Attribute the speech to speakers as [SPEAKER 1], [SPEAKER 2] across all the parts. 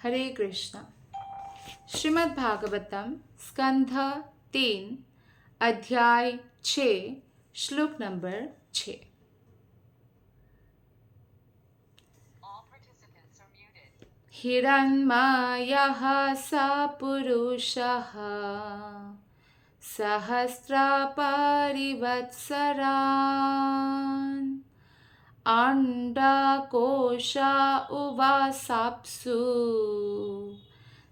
[SPEAKER 1] हरे कृष्णा। श्रीमद् भागवतम स्कंध 3 अध्याय 6 श्लोक नंबर 6। हिरण्मयः स पुरुषः सहस्रपरिवत्सरान् अंडकोशा उवासाप्सु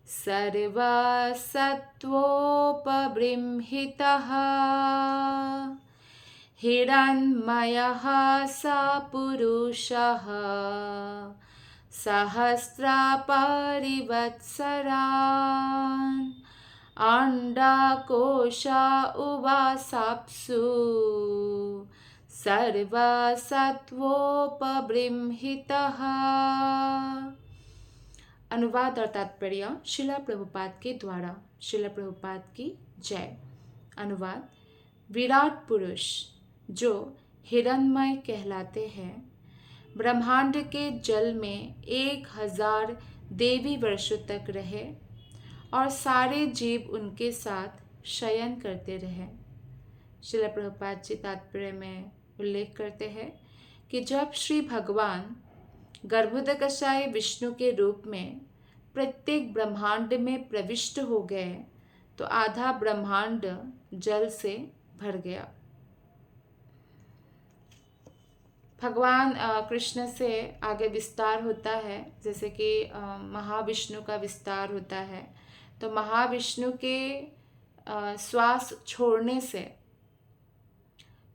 [SPEAKER 1] सर्वसत्त्वोपबृंहितः। हिरण्मयः स पुरुषः सहस्रपरिवत्सरान् अंडकोशा उवासाप्सु सर्वसत्त्वोपबृंहितः। अनुवाद और तात्पर्य शिला प्रभुपाद के द्वारा। शिला प्रभुपाद की जय। अनुवाद। विराट पुरुष जो हिरण्मय कहलाते हैं, ब्रह्मांड के जल में 1000 देवी वर्षों तक रहे और सारे जीव उनके साथ शयन करते रहे। शिला प्रभुपाद जी तात्पर्य में उल्लेख करते हैं कि जब श्री भगवान गर्भोदकशाय विष्णु के रूप में प्रत्येक ब्रह्मांड में प्रविष्ट हो गए तो आधा ब्रह्मांड जल से भर गया। भगवान कृष्ण से आगे विस्तार होता है, जैसे कि महाविष्णु का विस्तार होता है। तो महाविष्णु के श्वास छोड़ने से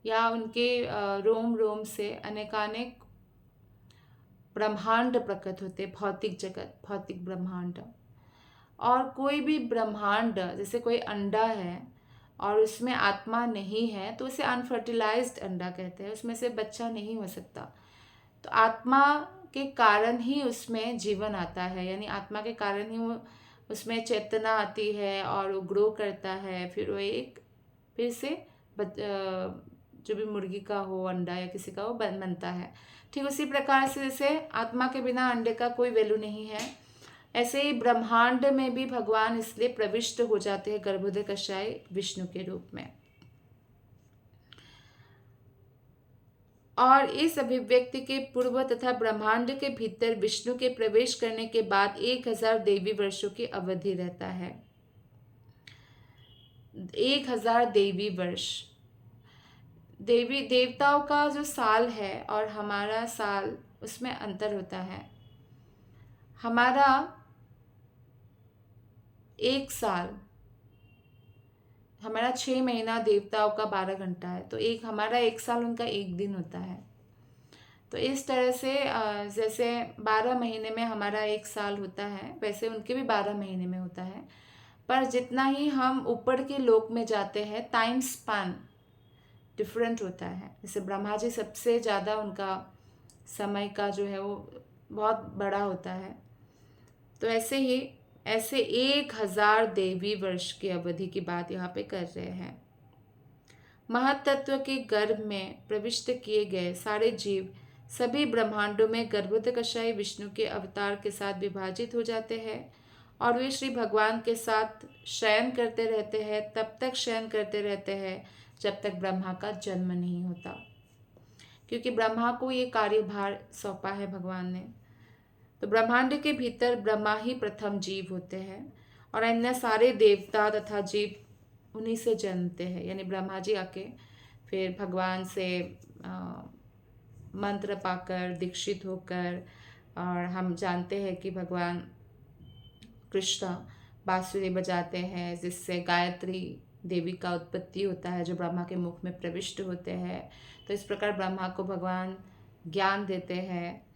[SPEAKER 1] या उनके रोम रोम से अनेकानेक ब्रह्मांड प्रकट होते, भौतिक जगत, भौतिक ब्रह्मांड। और कोई भी ब्रह्मांड, जैसे कोई अंडा है और उसमें आत्मा नहीं है तो उसे अनफर्टिलाइज्ड अंडा कहते हैं, उसमें से बच्चा नहीं हो सकता। तो आत्मा के कारण ही उसमें जीवन आता है, यानी आत्मा के कारण ही वो उसमें चेतना आती है और वो ग्रो करता है। फिर वो एक फिर से जो भी मुर्गी का हो अंडा या किसी का हो बनता है। ठीक उसी प्रकार से जैसे आत्मा के बिना अंडे का कोई वैल्यू नहीं है, ऐसे ही ब्रह्मांड में भी भगवान इसलिए प्रविष्ट हो जाते हैं गर्भोदकशाय विष्णु के रूप में। और इस अभिव्यक्ति के पूर्व तथा ब्रह्मांड के भीतर विष्णु के प्रवेश करने के बाद 1000 देवी वर्षों की अवधि रहता है। 1000 देवी वर्ष, देवी देवताओं का जो साल है और हमारा साल, उसमें अंतर होता है। हमारा एक साल, हमारा 6 महीना देवताओं का 12 घंटा है, तो हमारा एक साल उनका एक दिन होता है। तो इस तरह से जैसे 12 महीने में हमारा एक साल होता है, वैसे उनके भी 12 महीने में होता है। पर जितना ही हम ऊपर के लोक में जाते हैं, टाइम स्पैन डिफरेंट होता है। जैसे ब्रह्मा जी सबसे ज़्यादा उनका समय का जो है वो बहुत बड़ा होता है। तो ऐसे 1000 देवी वर्ष की अवधि की बात यहाँ पे कर रहे हैं। महत्त्व के गर्भ में प्रविष्ट किए गए सारे जीव सभी ब्रह्मांडों में गर्भोदकशाय विष्णु के अवतार के साथ विभाजित हो जाते हैं और वे श्री भगवान के साथ शयन करते रहते हैं। तब तक शयन करते रहते हैं जब तक ब्रह्मा का जन्म नहीं होता, क्योंकि ब्रह्मा को ये कार्यभार सौंपा है भगवान ने। तो ब्रह्मांड के भीतर ब्रह्मा ही प्रथम जीव होते हैं और अन्य सारे देवता तथा जीव उन्हीं से जन्मते हैं। यानी ब्रह्मा जी आके फिर भगवान से मंत्र पाकर दीक्षित होकर, और हम जानते हैं कि भगवान कृष्ण बांसुरी बजाते हैं जिससे गायत्री देवी का उत्पत्ति होता है, जो ब्रह्मा के मुख में प्रविष्ट होते हैं। तो इस प्रकार ब्रह्मा को भगवान ज्ञान देते हैं।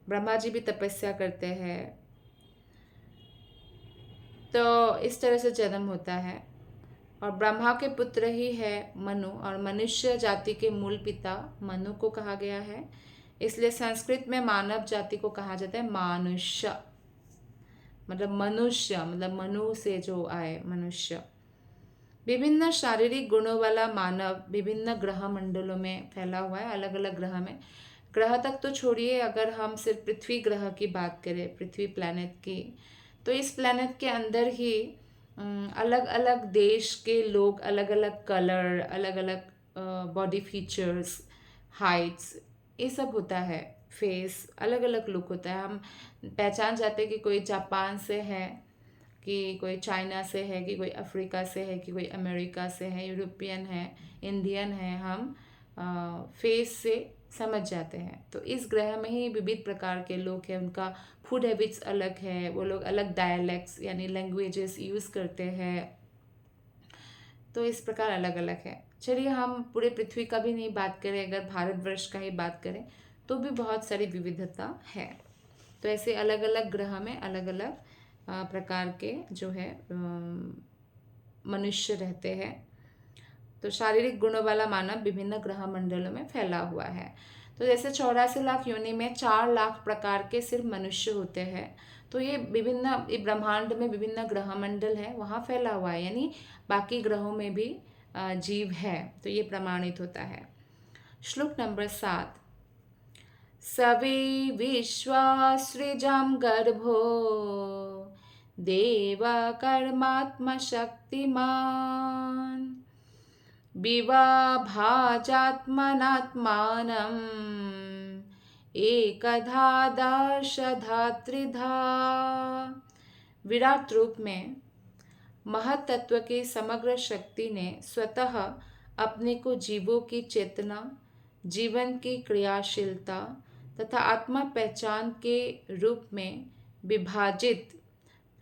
[SPEAKER 1] ब्रह्मा जी भी तपस्या करते हैं। तो इस तरह से जन्म होता है। और ब्रह्मा के पुत्र ही है मनु, और मनुष्य जाति के मूल पिता मनु को कहा गया है। इसलिए संस्कृत में मानव जाति को कहा जाता है मानुष्य, मतलब मनुष्य, मतलब मनु से जो आए मनुष्य। विभिन्न शारीरिक गुणों वाला मानव विभिन्न ग्रह मंडलों में फैला हुआ है, अलग अलग ग्रह में। ग्रह तक तो छोड़िए, अगर हम सिर्फ पृथ्वी ग्रह की बात करें, पृथ्वी प्लैनेट की, तो इस प्लेनेट के अंदर ही अलग अलग देश के लोग, अलग अलग कलर, अलग अलग बॉडी फीचर्स, हाइट्स, ये सब होता है। फेस अलग अलग लुक होता है, हम पहचान जाते हैं कि कोई जापान से है, कि कोई चाइना से है, कि कोई अफ्रीका से है, कि कोई अमेरिका से है, यूरोपियन है, इंडियन है। हम फेस से समझ जाते हैं। तो इस ग्रह में ही विविध प्रकार के लोग हैं, उनका फूड हैबिट्स अलग है, वो लोग अलग डायलैक्ट्स यानी लैंग्वेजेस यूज़ करते हैं। तो इस प्रकार अलग अलग है। चलिए हम पूरे पृथ्वी का भी नहीं बात करें, अगर भारतवर्ष का ही बात करें तो भी बहुत सारी विविधता है। तो ऐसे अलग अलग ग्रह में अलग अलग प्रकार के जो है मनुष्य रहते हैं। तो शारीरिक गुणों वाला मानव विभिन्न ग्रह मंडलों में फैला हुआ है। तो जैसे 84 लाख योनि में 4 लाख प्रकार के सिर्फ मनुष्य होते हैं। तो ये ब्रह्मांड में विभिन्न ग्रह मंडल है, वहाँ फैला हुआ है, यानी बाकी ग्रहों में भी जीव है। तो ये प्रमाणित होता है। श्लोक नंबर 7। सवे विश्वा सृजं गर्भो देव कर्मात्म शक्तिमान विवाभाजात्मनात्मानम् एकधा दर्शधा त्रिधा। विराट रूप में महत्त्व की समग्र शक्ति ने स्वतः अपने को जीवों की चेतना, जीवन की क्रियाशीलता तथा आत्मा पहचान के रूप में विभाजित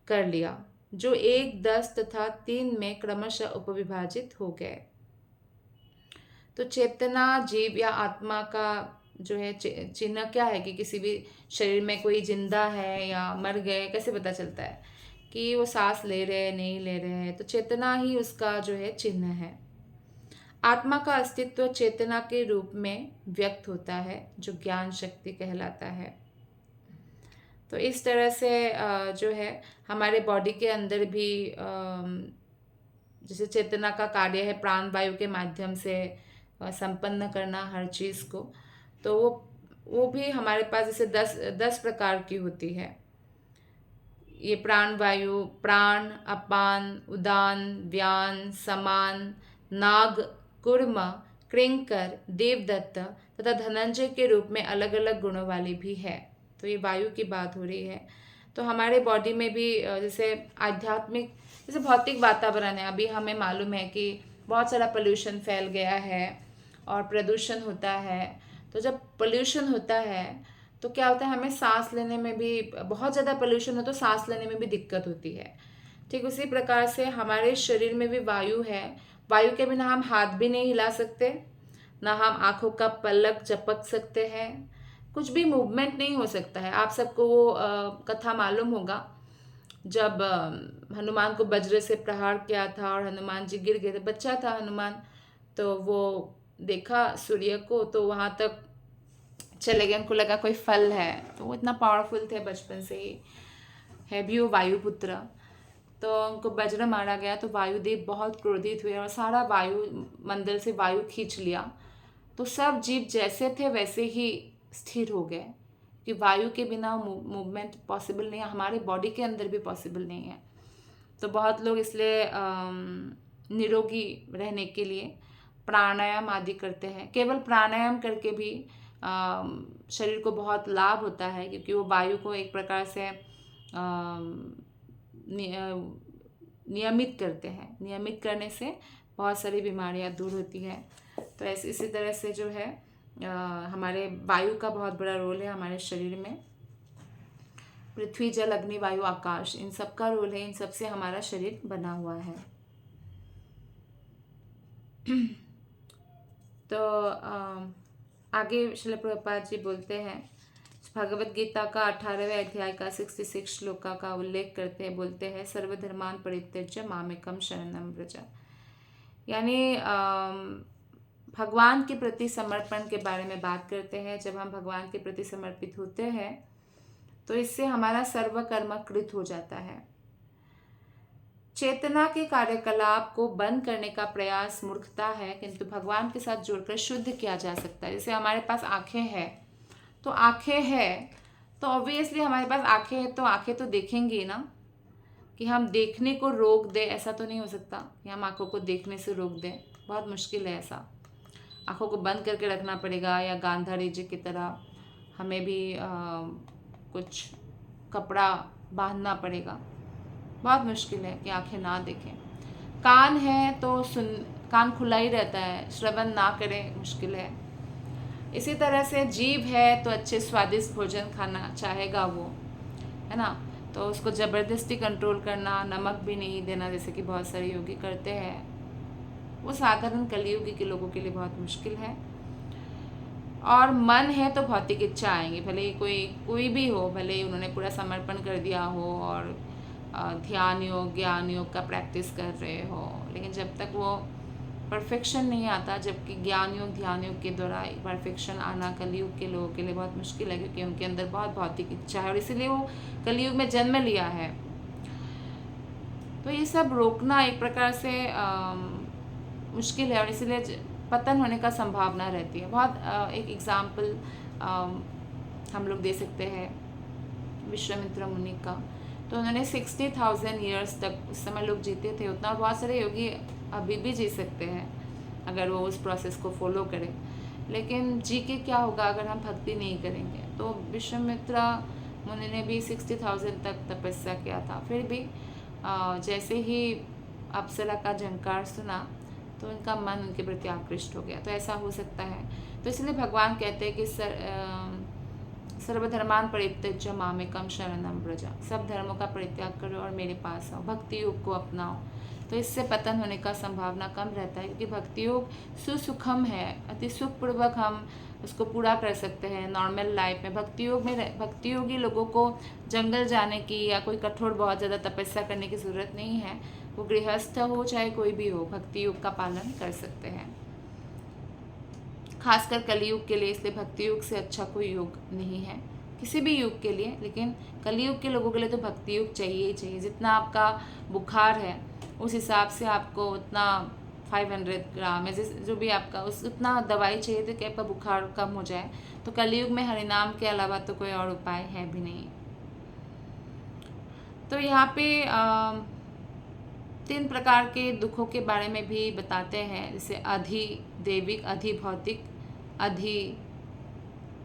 [SPEAKER 1] कर लिया, जो 1, 10 तथा 3 में क्रमशः उपविभाजित हो गए। तो चेतना, जीव या आत्मा का जो है चिन्ह क्या है कि किसी भी शरीर में कोई जिंदा है या मर गए, कैसे पता चलता है कि वो सांस ले रहे हैं, नहीं ले रहे हैं? तो चेतना ही उसका जो है चिन्ह है। आत्मा का अस्तित्व चेतना के रूप में व्यक्त होता है, जो ज्ञान शक्ति कहलाता है। तो इस तरह से जो है हमारे बॉडी के अंदर भी जैसे चेतना का कार्य है प्राण वायु के माध्यम से संपन्न करना हर चीज़ को, तो वो भी हमारे पास जैसे 10 प्रकार की होती है। ये प्राण वायु, प्राण, अपान, उदान, व्यान, समान, नाग, कूर्म, कृंकर, देवदत्त तथा धनंजय के रूप में अलग अलग गुणों वाली भी है। तो ये वायु की बात हो रही है। तो हमारे बॉडी में भी जैसे आध्यात्मिक, जैसे भौतिक वातावरण है, अभी हमें मालूम है कि बहुत सारा पोल्यूशन फैल गया है और प्रदूषण होता है। तो जब पोल्यूशन होता है तो क्या होता है, हमें सांस लेने में भी, बहुत ज़्यादा पोल्यूशन हो तो सांस लेने में भी दिक्कत होती है। ठीक उसी प्रकार से हमारे शरीर में भी वायु है। वायु के बिना हम हाथ भी नहीं हिला सकते, ना हम आँखों का पलक झपक सकते हैं, कुछ भी मूवमेंट नहीं हो सकता है। आप सबको वो कथा मालूम होगा, जब हनुमान को वज्र से प्रहार किया था और हनुमान जी गिर गए थे। बच्चा था हनुमान, तो वो देखा सूर्य को तो वहाँ तक चले गए, उनको लगा कोई फल है। तो वो इतना पावरफुल थे, बचपन से ही है भी वो वायुपुत्र। तो उनको वज्र मारा गया तो वायुदेव बहुत क्रोधित हुए और सारा वायु मंडल से वायु खींच लिया। तो सब जीव जैसे थे वैसे ही स्थिर हो गए, कि वायु के बिना मूवमेंट पॉसिबल नहीं है, हमारे बॉडी के अंदर भी पॉसिबल नहीं है। तो बहुत लोग इसलिए निरोगी रहने के लिए प्राणायाम आदि करते हैं। केवल प्राणायाम करके भी शरीर को बहुत लाभ होता है, क्योंकि वो वायु को एक प्रकार से नियमित करते हैं। नियमित करने से बहुत सारी बीमारियां दूर होती हैं। तो ऐसे इसी तरह से जो है हमारे वायु का बहुत बड़ा रोल है हमारे शरीर में। पृथ्वी, जल, अग्नि, वायु, आकाश, इन सब का रोल है, इन सब से हमारा शरीर बना हुआ है। तो आगे श्रील प्रभुपाद जी बोलते हैं, भगवत गीता का 18वें अध्याय का 66 श्लोका का उल्लेख करते हैं। बोलते हैं, सर्वधर्मान परित्यज्य मामेकम शरणं व्रज। यानी भगवान के प्रति समर्पण के बारे में बात करते हैं। जब हम भगवान के प्रति समर्पित होते हैं तो इससे हमारा सर्व कर्म कृत हो जाता है। चेतना के कार्यकलाप को बंद करने का प्रयास मूर्खता है, किंतु भगवान के साथ जुड़कर शुद्ध किया जा सकता है। जैसे हमारे पास आंखें हैं, तो आंखें हैं तो ऑब्वियसली हमारे पास आंखें हैं तो आंखें तो देखेंगी ना, कि हम देखने को रोक दें, ऐसा तो नहीं हो सकता कि हम आँखों को देखने से रोक दें, बहुत मुश्किल है ऐसा। आँखों को बंद करके रखना पड़ेगा, या गांधारी जी की तरह हमें भी कुछ कपड़ा बांधना पड़ेगा। बहुत मुश्किल है कि आंखें ना देखें। कान है तो कान खुला ही रहता है, श्रवण ना करें मुश्किल है। इसी तरह से जीभ है तो अच्छे स्वादिष्ट भोजन खाना चाहेगा वो, है ना, तो उसको ज़बरदस्ती कंट्रोल करना, नमक भी नहीं देना जैसे कि बहुत सारे योगी करते हैं, वो साधारण कलियुगी के लोगों के लिए बहुत मुश्किल है। और मन है तो भौतिक इच्छा आएंगी, भले ही कोई भी हो, भले ही उन्होंने पूरा समर्पण कर दिया हो और ध्यान योग ज्ञान योग का प्रैक्टिस कर रहे हो, लेकिन जब तक वो परफेक्शन नहीं आता, जबकि ज्ञान योग ध्यान योग के द्वारा परफेक्शन आना कलयुग के लोगों के लिए बहुत मुश्किल है, क्योंकि उनके अंदर बहुत भौतिक इच्छा है और इसीलिए वो कलयुग में जन्म लिया है। तो ये सब रोकना एक प्रकार से मुश्किल है और इसीलिए पतन होने का संभावना रहती है। बहुत एक एग्जाम्पल हम लोग दे सकते हैं विश्वामित्र मुनि का। तो उन्होंने 60,000 ईयर्स तक उस समय लोग जीते थे उतना, और बहुत सारे योगी अभी भी जी सकते हैं अगर वो उस प्रोसेस को फॉलो करें। लेकिन जी के क्या होगा अगर हम भक्ति नहीं करेंगे। तो विश्वामित्र मुनि ने भी 60,000 तक तपस्या किया था, फिर भी जैसे ही अप्सरा का झंकार सुना तो उनका मन उनके प्रति आकृष्ट हो गया। तो ऐसा हो सकता है। तो इसलिए भगवान कहते हैं कि सर्वधर्मान परित्यज्य मामेकम शरणम व्रज, सब धर्मों का परित्याग करो और मेरे पास आओ, भक्ति योग को अपनाओ। तो इससे पतन होने का संभावना कम रहता है, क्योंकि भक्ति योग सुसुखम है, अति सुखपूर्वक हम उसको पूरा कर सकते हैं नॉर्मल लाइफ में। भक्ति योगी लोगों को जंगल जाने की या कोई कठोर बहुत ज़्यादा तपस्या करने की ज़रूरत नहीं है। वो गृहस्थ हो चाहे कोई भी हो, भक्ति योग का पालन कर सकते हैं, खासकर कलयुग के लिए। इसलिए भक्ति योग से अच्छा कोई योग नहीं है किसी भी युग के लिए, लेकिन कलयुग के लोगों के लिए तो भक्ति योग चाहिए ही चाहिए। जितना आपका बुखार है उस हिसाब से आपको उतना 500 ग्राम है जो भी आपका उतना दवाई चाहिए तो क्या आपका बुखार कम हो जाए। तो कलयुग में हरिनाम के अलावा तो कोई और उपाय है भी नहीं। तो यहाँ पे 3 प्रकार के दुखों के बारे में भी बताते हैं, जैसे अधिदैविक, अधिभौतिक,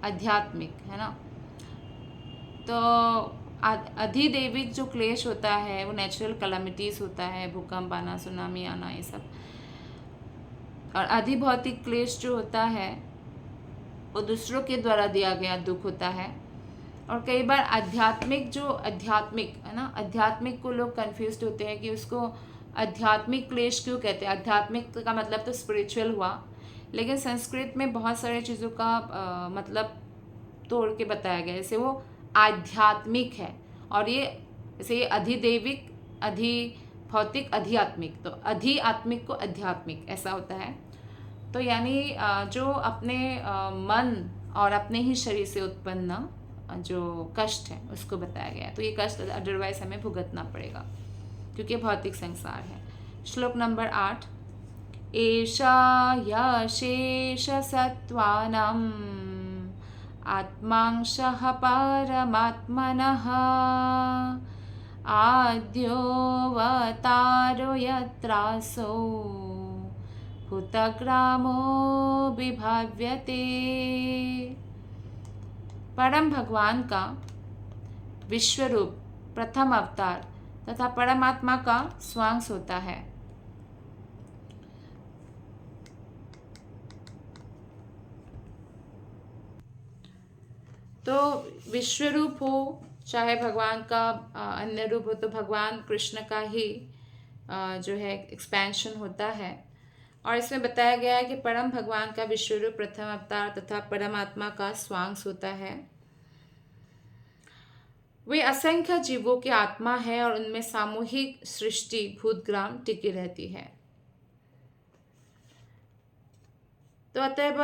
[SPEAKER 1] आध्यात्मिक, है ना। तो अधिदैविक जो क्लेश होता है वो नेचुरल कैलामिटीज होता है, भूकंप आना, सुनामी आना, ये सब। और अधिभौतिक क्लेश जो होता है वो दूसरों के द्वारा दिया गया दुख होता है। और कई बार आध्यात्मिक है ना, आध्यात्मिक को लोग कंफ्यूज होते हैं कि उसको आध्यात्मिक क्लेश क्यों कहते हैं। आध्यात्मिक का मतलब तो स्पिरिचुअल हुआ, लेकिन संस्कृत में बहुत सारे चीज़ों का मतलब तोड़ के बताया गया। जैसे वो आध्यात्मिक है और ये जैसे ये अधिदैविक, अधिभौतिक, अधिआत्मिक, तो अधिआत्मिक को आध्यात्मिक ऐसा होता है। तो यानी जो अपने मन और अपने ही शरीर से उत्पन्न जो कष्ट है उसको बताया गया है। तो ये कष्ट अदरवाइज हमें भुगतना पड़ेगा क्योंकि भौतिक संसार है। श्लोक नंबर 8, एषा यशेष सत्वानाम् आत्मांशः परमात्मनः आद्योऽवतारो यत्रासो भूतग्रामो विभाव्यते। परम भगवान का विश्वरूप प्रथम अवतार तथा परमात्मा का स्वांश होता है। तो विश्वरूप हो चाहे भगवान का अन्य रूप हो, तो भगवान कृष्ण का ही जो है एक्सपेंशन होता है। और इसमें बताया गया है कि परम भगवान का विश्वरूप प्रथम अवतार तथा परमात्मा का स्वांश होता है। वे असंख्य जीवों की आत्मा है और उनमें सामूहिक सृष्टि भूतग्राम टिकी रहती है। तो अतएव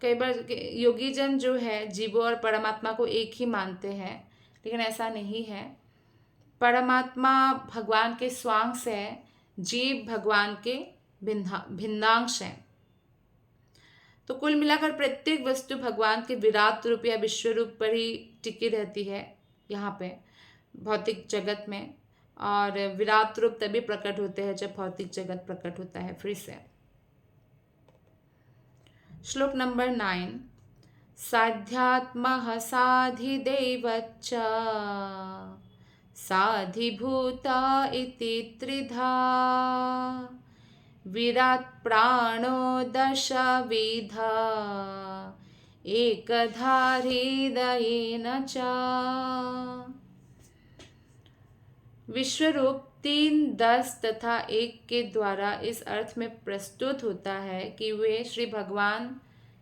[SPEAKER 1] कई बार योगीजन जो है जीवों और परमात्मा को एक ही मानते हैं, लेकिन ऐसा नहीं है। परमात्मा भगवान के स्वांश है, जीव भगवान के भिन्नांश हैं। तो कुल मिलाकर प्रत्येक वस्तु भगवान के विराट रूप या विश्व रूप पर ही टिकी रहती है यहाँ पे भौतिक जगत में। और विराट रूप तभी प्रकट होते हैं जब भौतिक जगत प्रकट होता है फिर से। श्लोक नंबर 9। साध्यात्मः साधिदेवच्च साधिभूता इति त्रिधा विराट प्राणो दशविधा एकधा हृदयेन च। विश्वरूप 3, 10 तथा 1 के द्वारा इस अर्थ में प्रस्तुत होता है कि वे श्री भगवान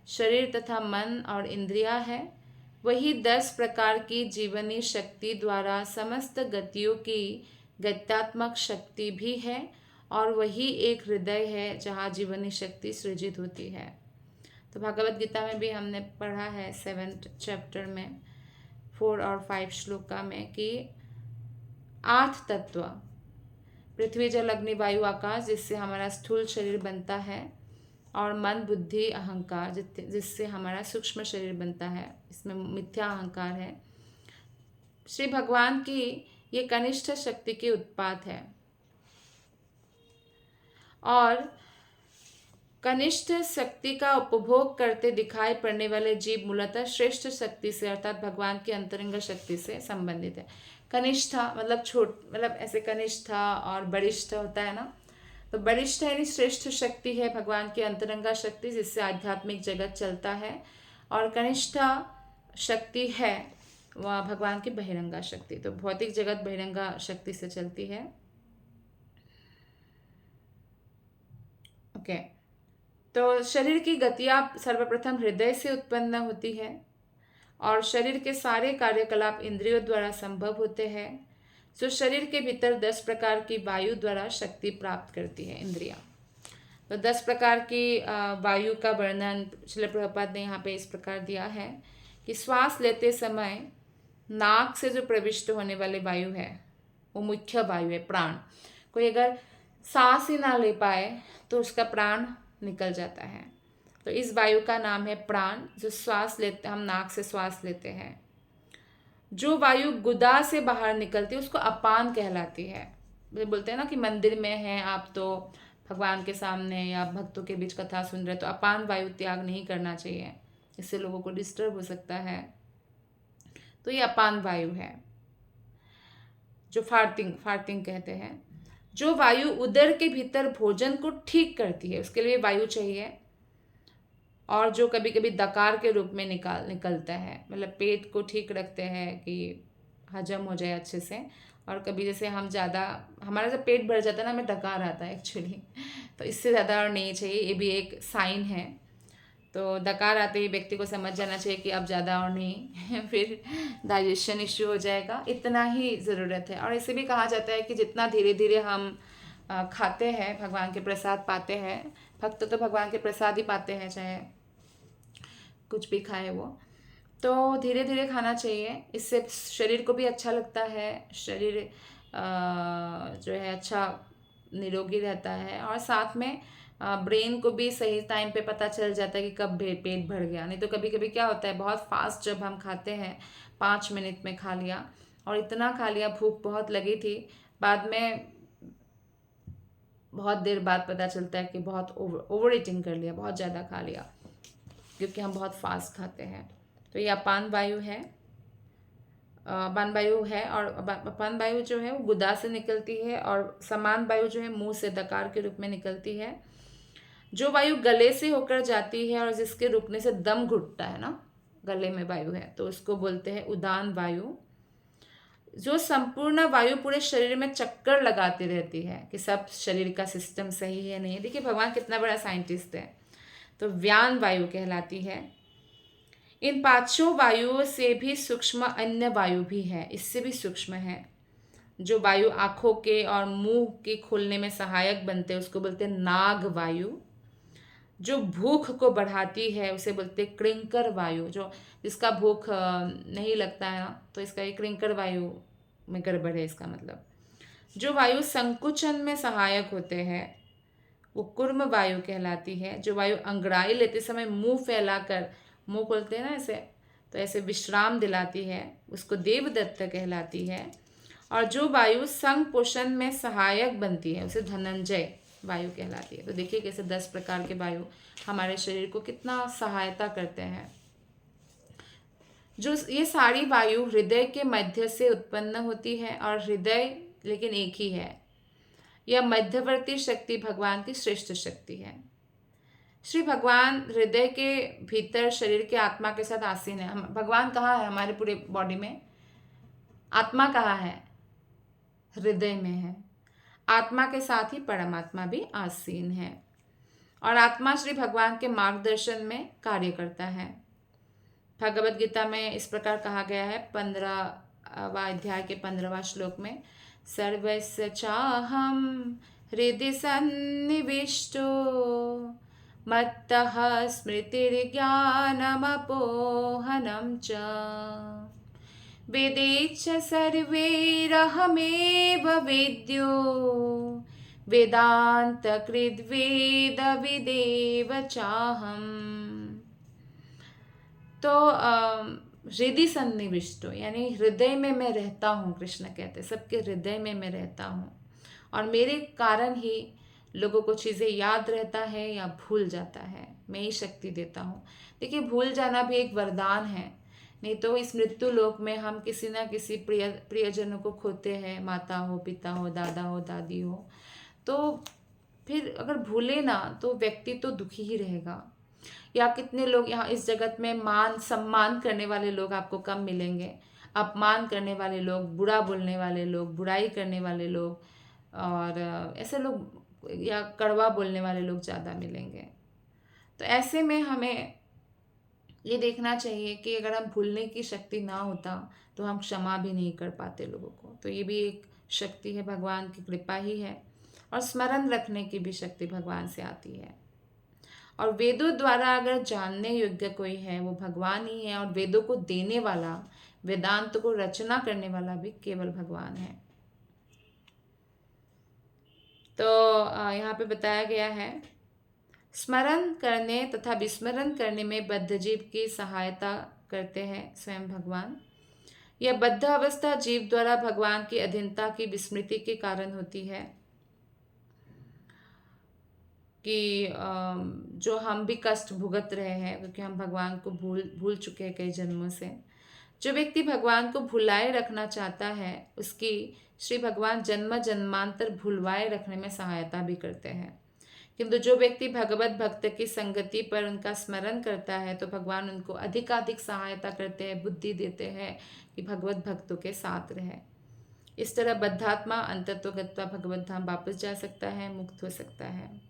[SPEAKER 1] शरीर तथा मन और इंद्रियां है। वही 10 प्रकार की जीवनी शक्ति द्वारा समस्त गतियों की गत्यात्मक शक्ति भी है और वही एक हृदय है जहाँ जीवनी शक्ति सृजित होती है। तो भागवत गीता में भी हमने पढ़ा है 7th चैप्टर में 4 और 5 श्लोका में कि 8 तत्व पृथ्वी जल अग्नि वायु आकाश जिससे हमारा स्थूल शरीर बनता है, और मन बुद्धि अहंकार जिससे हमारा सूक्ष्म शरीर बनता है, इसमें मिथ्या अहंकार है। श्री भगवान की ये कनिष्ठ शक्ति की उत्पात है और कनिष्ठ शक्ति का उपभोग करते दिखाई पड़ने वाले जीव मूलतः श्रेष्ठ शक्ति से अर्थात भगवान की अंतरंग शक्ति से संबंधित है। कनिष्ठा मतलब मतलब ऐसे कनिष्ठा और बरिष्ठ होता है ना, तो बरिष्ठ यानी श्रेष्ठ शक्ति है भगवान की अंतरंगा शक्ति जिससे आध्यात्मिक जगत चलता है, और कनिष्ठा शक्ति है वह भगवान की बहिरंगा शक्ति। तो भौतिक जगत बहिरंगा शक्ति से चलती है। ओके तो शरीर की गतियां सर्वप्रथम हृदय से उत्पन्न होती है और शरीर के सारे कार्यकलाप इंद्रियों द्वारा संभव होते हैं। जो शरीर के भीतर 10 प्रकार की वायु द्वारा शक्ति प्राप्त करती है इंद्रियां। तो 10 प्रकार की वायु का वर्णन श्रील प्रभुपाद ने यहाँ पे इस प्रकार दिया है कि श्वास लेते समय नाक से जो प्रविष्ट होने वाले वायु है वो मुख्य वायु है, प्राण। कोई अगर सांस ही ना ले पाए तो उसका प्राण निकल जाता है। तो इस वायु का नाम है प्राण, जो श्वास लेते हम नाक से श्वास लेते हैं। जो वायु गुदा से बाहर निकलती है उसको अपान कहलाती है। बोलते हैं ना कि मंदिर में हैं आप तो भगवान के सामने या भक्तों के बीच कथा सुन रहे तो अपान वायु त्याग नहीं करना चाहिए, इससे लोगों को डिस्टर्ब हो सकता है। तो ये अपान वायु है जो फार्टिंग कहते हैं। जो वायु उदर के भीतर भोजन को ठीक करती है उसके लिए वायु चाहिए, और जो कभी कभी दकार के रूप में निकलता है, मतलब पेट को ठीक रखते हैं कि हजम हो जाए अच्छे से। और कभी जैसे हम ज़्यादा हमारा जब पेट भर जाता है ना हमें डकार आता है एक्चुअली, तो इससे ज़्यादा और नहीं चाहिए, ये भी एक साइन है। तो डकार आते ही व्यक्ति को समझ जाना चाहिए कि अब ज़्यादा और नहीं फिर डाइजेशन इश्यू हो जाएगा, इतना ही ज़रूरत है। और इसे भी कहा जाता है कि जितना धीरे धीरे हम खाते हैं भगवान के प्रसाद पाते हैं। भक्त तो भगवान के प्रसाद ही पाते हैं चाहे कुछ भी खाए वो, तो धीरे धीरे खाना चाहिए। इससे शरीर को भी अच्छा लगता है, शरीर जो है अच्छा निरोगी रहता है, और साथ में ब्रेन को भी सही टाइम पे पता चल जाता है कि कब पेट भर गया। नहीं तो कभी कभी क्या होता है बहुत फास्ट जब हम खाते हैं 5 मिनट में खा लिया और इतना खा लिया, भूख बहुत लगी थी, बाद में बहुत देर बाद पता चलता है कि बहुत ओवर ईटिंग कर लिया, बहुत ज़्यादा खा लिया क्योंकि हम बहुत फास्ट खाते हैं। तो ये अपान वायु है, अपान वायु है। और अपान वायु जो है वो गुदा से निकलती है, और समान वायु जो है मुंह से दकार के रूप में निकलती है। जो वायु गले से होकर जाती है और जिसके रुकने से दम घुटता है ना, गले में वायु है तो उसको बोलते हैं उदान वायु। जो संपूर्ण वायु पूरे शरीर में चक्कर लगाती रहती है कि सब शरीर का सिस्टम सही है नहीं। देखिए भगवान कितना बड़ा साइंटिस्ट है। तो व्यान वायु कहलाती है। इन 5 वायुओं से भी सूक्ष्म अन्य वायु भी है, इससे भी सूक्ष्म है। जो वायु आँखों के और मुंह के खोलने में सहायक बनते हैं उसको बोलते हैं नाग वायु। जो भूख को बढ़ाती है उसे बोलते हैं क्रिंकर वायु। जो जिसका भूख नहीं लगता है ना तो इसका एक क्रिंकर वायु में गड़बड़ है इसका मतलब। जो वायु संकुचन में सहायक होते हैं वो कुर्म वायु कहलाती है। जो वायु अंगड़ाई लेते समय मुंह फैलाकर, मुंह खोलते हैं ना ऐसे, तो ऐसे विश्राम दिलाती है उसको देवदत्त कहलाती है। और जो वायु संग पोषण में सहायक बनती है उसे धनंजय वायु कहलाती है। तो देखिए कैसे 10 प्रकार के वायु हमारे शरीर को कितना सहायता करते हैं। जो ये सारी वायु हृदय के मध्य से उत्पन्न होती है और हृदय लेकिन एक ही है। यह मध्यवर्ती शक्ति भगवान की श्रेष्ठ शक्ति है। श्री भगवान हृदय के भीतर शरीर के आत्मा के साथ आसीन है। हम भगवान कहाँ है हमारे पूरे बॉडी में? आत्मा कहाँ है? हृदय में है। आत्मा के साथ ही परमात्मा भी आसीन है और आत्मा श्री भगवान के मार्गदर्शन में कार्य करता है। भगवद गीता में इस प्रकार कहा गया है 15वां अध्याय के 15वां श्लोक में, सर्वस्य चाहम हृदि सन्निविष्टो मत्तः स्मृतिर्ज्ञानमपोहनं च वेदेच्छ सर्वैरहमेव वेद्यो वेदान्तकृद्वेदविदेव चाहम्। तो हृदय सन्निविष्टो यानी हृदय में मैं रहता हूँ। कृष्ण कहते सबके हृदय में मैं रहता हूँ और मेरे कारण ही लोगों को चीज़ें याद रहता है या भूल जाता है। मैं ही शक्ति देता हूँ। देखिए भूल जाना भी एक वरदान है, नहीं तो इस मृत्यु लोक में हम किसी ना किसी प्रियजनों को खोते हैं, माता हो, पिता हो, दादा हो, दादी हो। तो फिर अगर भूले ना तो व्यक्ति तो दुखी ही रहेगा। या कितने लोग यहाँ इस जगत में मान सम्मान करने वाले लोग आपको कम मिलेंगे, अपमान करने वाले लोग, बुरा बोलने वाले लोग, बुराई करने वाले लोग और ऐसे लोग या कड़वा बोलने वाले लोग ज़्यादा मिलेंगे। तो ऐसे में हमें ये देखना चाहिए कि अगर हम भूलने की शक्ति ना होता तो हम क्षमा भी नहीं कर पाते लोगों को। तो ये भी एक शक्ति है, भगवान की कृपा ही है। और स्मरण रखने की भी शक्ति भगवान से आती है। और वेदों द्वारा अगर जानने योग्य कोई है वो भगवान ही है और वेदों को देने वाला, वेदांत को रचना करने वाला भी केवल भगवान है। तो यहाँ पे बताया गया है स्मरण करने तथा विस्मरण करने में बद्ध जीव की सहायता करते हैं स्वयं भगवान। यह बद्ध अवस्था जीव द्वारा भगवान की अधीनता की विस्मृति के कारण होती है कि जो हम भी कष्ट भुगत रहे हैं क्योंकि हम भगवान को भूल चुके हैं कई जन्मों से। जो व्यक्ति भगवान को भुलाए रखना चाहता है उसकी श्री भगवान जन्म जन्मांतर भुलवाए रखने में सहायता भी करते हैं। किंतु जो व्यक्ति भगवत भक्त की संगति पर उनका स्मरण करता है तो भगवान उनको अधिकाधिक सहायता करते हैं, बुद्धि देते हैं कि भगवत भक्तों के साथ रहे। इस तरह बद्धात्मा अंततो गत्वा भगवत धाम वापस जा सकता है, मुक्त हो सकता है।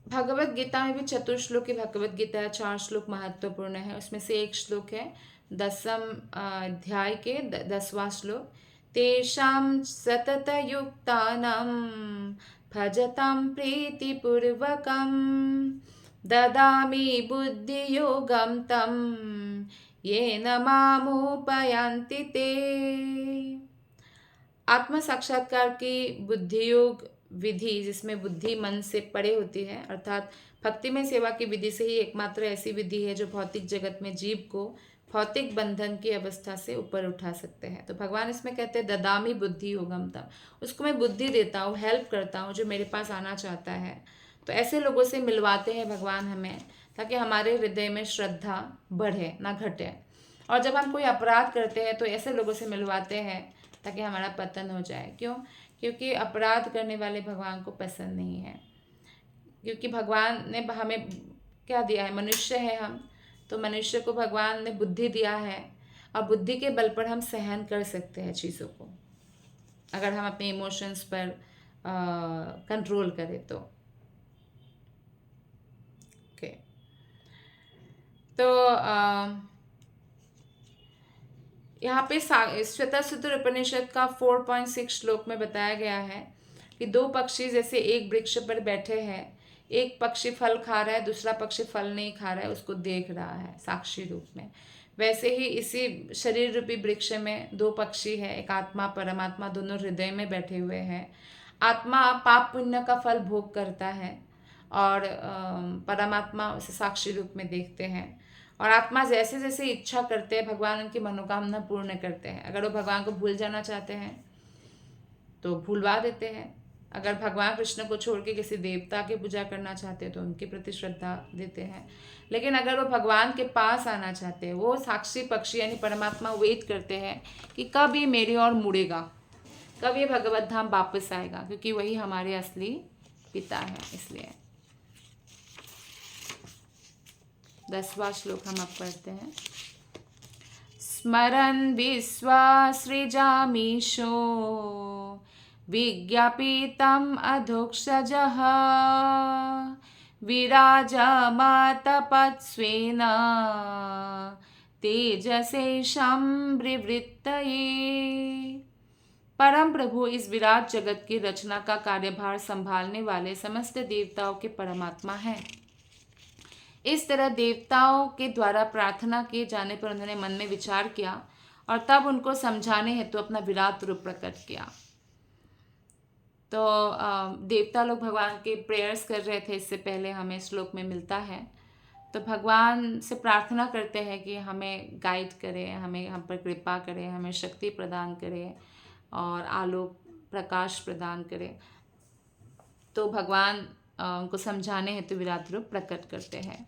[SPEAKER 1] भगवत गीता में भी चतुर्श्लोक की भगवत गीता है, 4 श्लोक महत्वपूर्ण है। उसमें से एक श्लोक है 10वें अध्याय के 10वां श्लोक, तेषां सततयुक्तानां भजतां प्रीतिपूर्वकं ददामि बुद्धियोगं तं येन मामुपयान्ति ते। आत्म साक्षात्कार की बुद्धियोग विधि जिसमें बुद्धि मन से परे होती है, अर्थात भक्ति में सेवा की विधि से ही एकमात्र ऐसी विधि है जो भौतिक जगत में जीव को भौतिक बंधन की अवस्था से ऊपर उठा सकते हैं। तो भगवान इसमें कहते हैं ददामी बुद्धि योगम तम, उसको मैं बुद्धि देता हूँ, हेल्प करता हूँ जो मेरे पास आना चाहता है। तो ऐसे लोगों से मिलवाते हैं भगवान हमें ताकि हमारे हृदय में श्रद्धा बढ़े ना घटे। और जब हम कोई अपराध करते हैं तो ऐसे लोगों से मिलवाते हैं ताकि हमारा पतन हो जाए। क्यों? क्योंकि अपराध करने वाले भगवान को पसंद नहीं है। क्योंकि भगवान ने हमें क्या दिया है? मनुष्य है हम, तो मनुष्य को भगवान ने बुद्धि दिया है और बुद्धि के बल पर हम सहन कर सकते हैं चीज़ों को, अगर हम अपने इमोशंस पर कंट्रोल करें तो। ओके, तो यहाँ पे श्वेतासूत्र उपनिषद का 4.6 श्लोक में बताया गया है कि 2 पक्षी जैसे एक वृक्ष पर बैठे हैं, एक पक्षी फल खा रहा है, दूसरा पक्षी फल नहीं खा रहा है, उसको देख रहा है साक्षी रूप में। वैसे ही इसी शरीर रूपी वृक्ष में 2 पक्षी है, एक आत्मा परमात्मा, दोनों हृदय में बैठे हुए हैं। आत्मा पाप पुण्य का फल भोग करता है और परमात्मा उसे साक्षी रूप में देखते हैं। और आत्मा जैसे जैसे इच्छा करते हैं भगवान उनकी मनोकामना पूर्ण करते हैं। अगर वो भगवान को भूल जाना चाहते हैं तो भूलवा देते हैं। अगर भगवान कृष्ण को छोड़ के किसी देवता की पूजा करना चाहते हैं तो उनके प्रति श्रद्धा देते हैं। लेकिन अगर वो भगवान के पास आना चाहते हैं, वो साक्षी पक्षी यानी परमात्मा वेट करते हैं कि कब ये मेरी ओर मुड़ेगा, कब ये भगवत धाम वापस आएगा, क्योंकि वही हमारे असली पिता है। इसलिए 10वां श्लोक हम अब पढ़ते हैं। स्मरन् विश्वासृजामीशो विज्ञापितम् अधोक्षजः विराजमातपत्स्वेन तेजसेशं विवृत्तये। परम प्रभु इस विराट जगत की रचना का कार्यभार संभालने वाले समस्त देवताओं के परमात्मा हैं। इस तरह देवताओं के द्वारा प्रार्थना किए जाने पर उन्होंने मन में विचार किया और तब उनको समझाने हेतु अपना विराट रूप प्रकट किया। तो देवता लोग भगवान के प्रेयर्स कर रहे थे, इससे पहले हमें श्लोक में मिलता है। तो भगवान से प्रार्थना करते हैं कि हमें गाइड करें, हमें हम पर कृपा करें, हमें शक्ति प्रदान करें और आलोक प्रकाश प्रदान करें। तो भगवान उनको समझाने हेतु विराट रूप प्रकट करते हैं।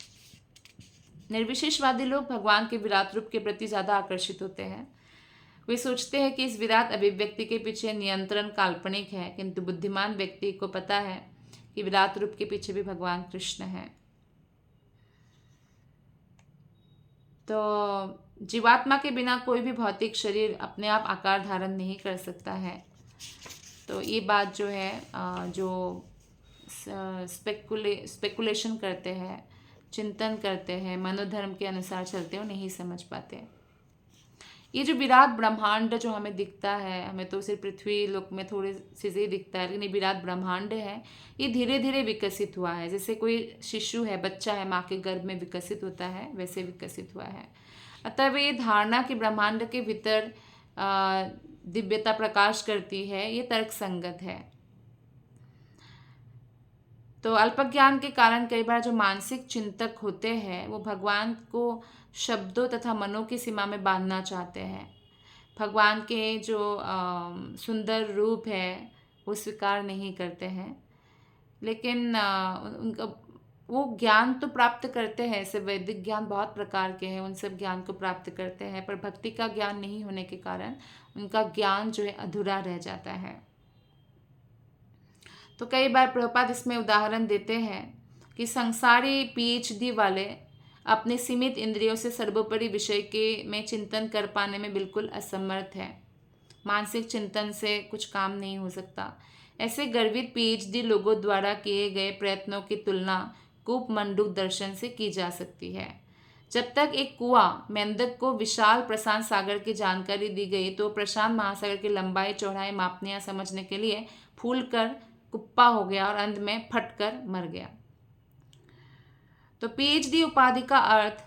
[SPEAKER 1] निर्विशेषवादी लोग भगवान के विराट रूप के प्रति ज़्यादा आकर्षित होते हैं। वे सोचते हैं कि इस विराट अभिव्यक्ति के पीछे नियंत्रण काल्पनिक है, किंतु बुद्धिमान व्यक्ति को पता है कि विराट रूप के पीछे भी भगवान कृष्ण हैं। तो जीवात्मा के बिना कोई भी भौतिक शरीर अपने आप आकार धारण नहीं कर सकता है। तो ये बात जो है, जो स्पेकुलेशन करते हैं, चिंतन करते हैं, मनोधर्म के अनुसार चलते हैं, वो नहीं समझ पाते। ये जो विराट ब्रह्मांड जो हमें दिखता है, हमें तो सिर्फ पृथ्वी लोक में थोड़ी चीज़ें ही दिखता है, लेकिन ये विराट ब्रह्मांड है, ये धीरे धीरे विकसित हुआ है। जैसे कोई शिशु है, बच्चा है, माँ के गर्भ में विकसित होता है, वैसे विकसित हुआ है। अतः ये धारणा कि ब्रह्मांड के भीतर दिव्यता प्रकाश करती है, ये तर्क संगत है। तो अल्पज्ञान के कारण कई बार जो मानसिक चिंतक होते हैं वो भगवान को शब्दों तथा मनों की सीमा में बांधना चाहते हैं। भगवान के जो सुंदर रूप है वो स्वीकार नहीं करते हैं, लेकिन उनका वो ज्ञान तो प्राप्त करते हैं। ऐसे वैदिक ज्ञान बहुत प्रकार के हैं, उन सब ज्ञान को प्राप्त करते हैं, पर भक्ति का ज्ञान नहीं होने के कारण उनका ज्ञान जो है अधूरा रह जाता है। तो कई बार प्रभुपाद इसमें उदाहरण देते हैं कि संसारी PhD वाले अपने सीमित इंद्रियों से सर्वोपरि विषय के में चिंतन कर पाने में बिल्कुल असमर्थ है। मानसिक चिंतन से कुछ काम नहीं हो सकता। ऐसे गर्वित PhD लोगों द्वारा किए गए प्रयत्नों की तुलना कूप मंडूक दर्शन से की जा सकती है। जब तक एक कुआं मेंढक को विशाल प्रशांत सागर की जानकारी दी गई तो प्रशांत महासागर की लंबाई चौड़ाई मापने या समझने के लिए फूल कर कुप्पा हो गया और अंत में फटकर मर गया। तो PhD उपाधि का अर्थ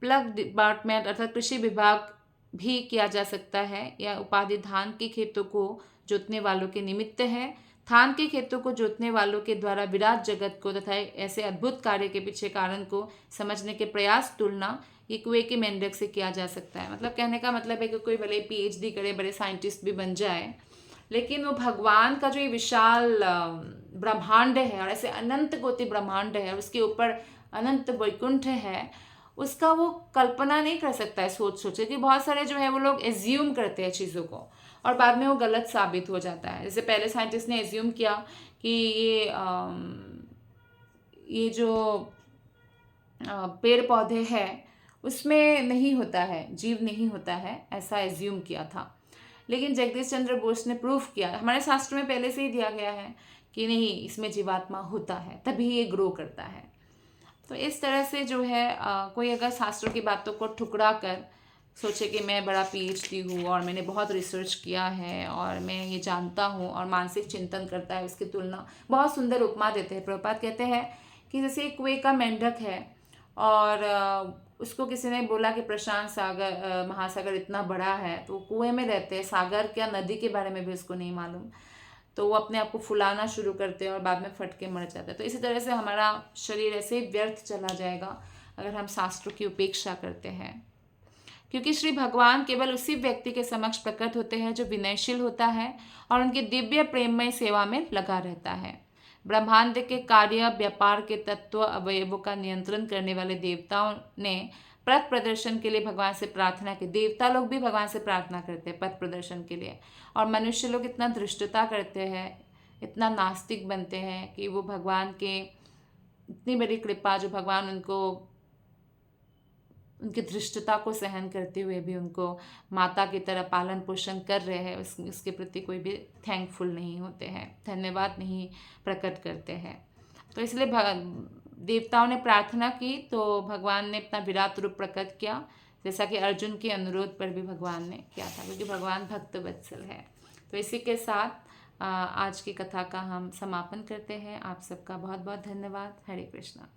[SPEAKER 1] प्लग डिपार्टमेंट अर्थात कृषि विभाग भी किया जा सकता है। यह उपाधि धान के खेतों को जोतने वालों के निमित्त है। धान के खेतों को जोतने वालों के द्वारा विराट जगत को तथा ऐसे अद्भुत कार्य के पीछे कारण को समझने के प्रयास तुलना ये कुएं के मेंढक से किया जा सकता है। मतलब कहने का मतलब है कि कोई भले PhD करे, बड़े साइंटिस्ट भी बन जाए, लेकिन वो भगवान का जो ये विशाल ब्रह्मांड है और ऐसे अनंत कोटि ब्रह्मांड है और उसके ऊपर अनंत वैकुंठ है, उसका वो कल्पना नहीं कर सकता है सोच कि बहुत सारे जो है वो लोग एज्यूम करते हैं चीज़ों को और बाद में वो गलत साबित हो जाता है। जैसे पहले साइंटिस्ट ने एज्यूम किया कि ये जो पेड़ पौधे हैं उसमें नहीं होता है, जीव नहीं होता है, ऐसा एज्यूम किया था। लेकिन जगदीश चंद्र बोस ने प्रूफ किया, हमारे शास्त्र में पहले से ही दिया गया है कि नहीं, इसमें जीवात्मा होता है, तभी ये ग्रो करता है। तो इस तरह से जो है कोई अगर शास्त्रों की बातों को ठुकरा कर सोचे कि मैं बड़ा PhD हूँ और मैंने बहुत रिसर्च किया है और मैं ये जानता हूँ और मानसिक चिंतन करता है, उसकी तुलना बहुत सुंदर उपमा देते हैं। प्रभुपाद कहते हैं कि जैसे एक कुएं का मेंढक है और उसको किसी ने बोला कि प्रशांत सागर महासागर इतना बड़ा है, तो वो कुएं में रहते हैं, सागर क्या नदी के बारे में भी उसको नहीं मालूम, तो वो अपने आप को फुलाना शुरू करते हैं और बाद में फट के मर जाते हैं। तो इसी तरह से हमारा शरीर ऐसे ही व्यर्थ चला जाएगा अगर हम शास्त्रों की उपेक्षा करते हैं, क्योंकि श्री भगवान केवल उसी व्यक्ति के समक्ष प्रकट होते हैं जो विनयशील होता है और उनकी दिव्य प्रेममय सेवा में लगा रहता है। ब्रह्मांड के कार्य व्यापार के तत्व अवयवों का नियंत्रण करने वाले देवताओं ने पथ प्रदर्शन के लिए भगवान से प्रार्थना की। देवता लोग भी भगवान से प्रार्थना करते हैं पथ प्रदर्शन के लिए, और मनुष्य लोग इतना धृष्टता करते हैं, इतना नास्तिक बनते हैं कि वो भगवान के इतनी बड़ी कृपा जो भगवान उनको उनकी धृष्टता को सहन करते हुए भी उनको माता की तरह पालन पोषण कर रहे हैं, उसके प्रति कोई भी थैंकफुल नहीं होते हैं, धन्यवाद नहीं प्रकट करते हैं। तो इसलिए देवताओं ने प्रार्थना की तो भगवान ने अपना विराट रूप प्रकट किया, जैसा कि अर्जुन के अनुरोध पर भी भगवान ने किया था, क्योंकि भगवान भक्त वत्सल है। तो इसी के साथ आज की कथा का हम समापन करते हैं। आप सबका बहुत बहुत धन्यवाद। हरे कृष्णा।